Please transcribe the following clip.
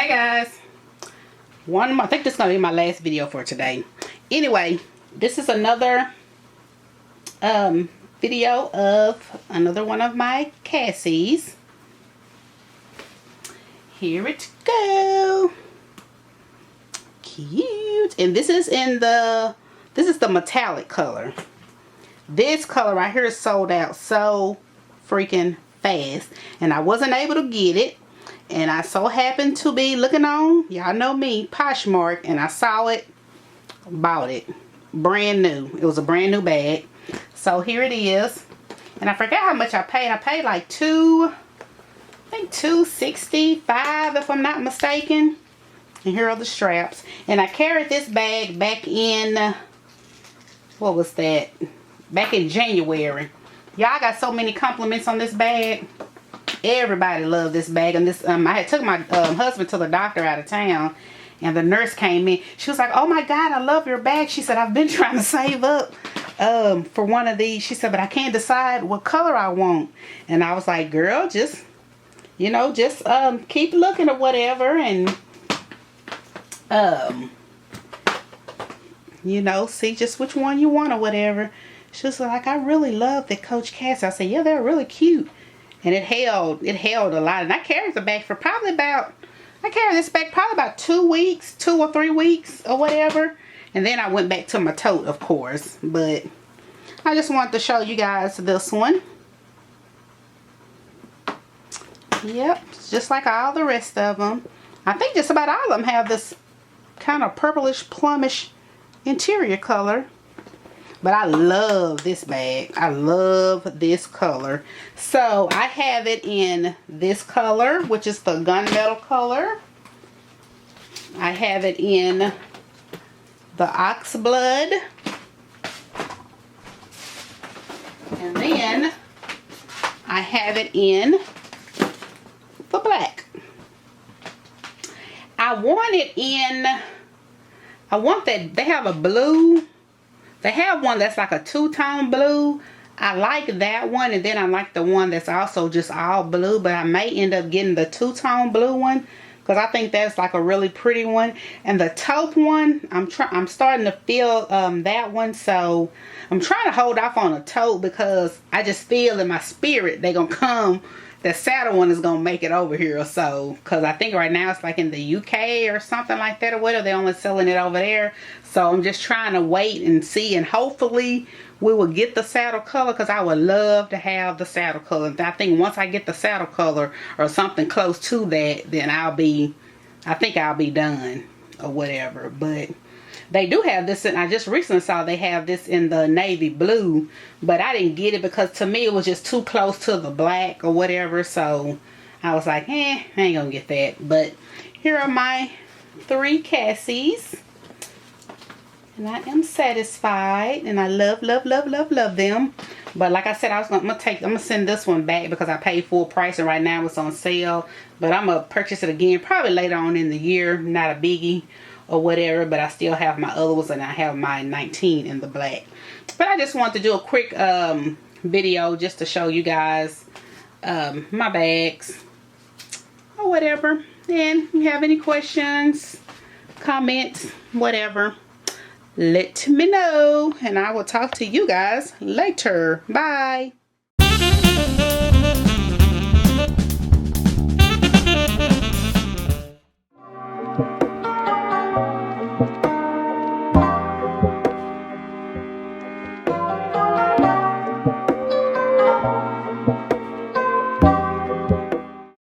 Hey guys, I think this is gonna be my last video for today. Anyway, this is another video of another one of my Cassies. Here it go. Cute. And this is the metallic color. This color right here is sold out so freaking fast, and I wasn't able to get it. And I so happened to be looking on, y'all know me, POSHMARK, and I saw it, bought it. Brand new. It was a brand new bag. So here it is. And I forgot how much I paid. I paid like $265 if I'm not mistaken. And here are the straps. And I carried this bag back in, what was that? Back in January. Y'all got so many compliments on this bag. Everybody loved this bag. And this I had took my husband to the doctor out of town, and the nurse came in. She was like, "Oh my God, I love your bag." She said, "I've been trying to save up for one of these." She said, "But I can't decide what color I want." And I was like, "Girl, just keep looking or whatever, and see just which one you want or whatever." She was like, "I really love the Coach Cassie." I said, "Yeah, they're really cute." And it held a lot. And I carried the bag for probably about, 2 weeks, 2 or 3 weeks or whatever. And then I went back to my tote, of course. But I just wanted to show you guys this one. Yep, just like all the rest of them. I think just about all of them have this kind of purplish, plumish interior color. But I love this bag. I love this color. So I have it in this color, which is the gunmetal color. I have it in the ox blood. And then I have it in the black. I want that, they have a blue. They have one that's like a two-tone blue. I like that one, and then I like the one that's also just all blue, but I may end up getting the two-tone blue one because I think that's like a really pretty one. And the taupe one, I'm starting to feel that one, so I'm trying to hold off on a taupe because I just feel in my spirit they're gonna come. The saddle one is gonna make it over here or so, because I think right now it's like in the UK or something like that, or whatever. They're only selling it over there. So I'm just trying to wait and see, and hopefully we will get the saddle color, because I would love to have the saddle color. I think once I get the saddle color or something close to that, then I think I'll be done or whatever. But they do have this, and I just recently saw they have this in the navy blue, but I didn't get it because to me it was just too close to the black or whatever. So I was like, I ain't gonna get that. But here are my 3 Cassies, and I am satisfied, and I love them. But like I said, I'm gonna send this one back because I paid full price, and right now it's on sale. But I'm gonna purchase it again probably later on in the year. Not a biggie or whatever, but I still have my other ones, and I have my 19 in the black. But I just wanted to do a quick video just to show you guys my bags or whatever. And if you have any questions, comments, whatever, let me know, and I will talk to you guys later. Bye.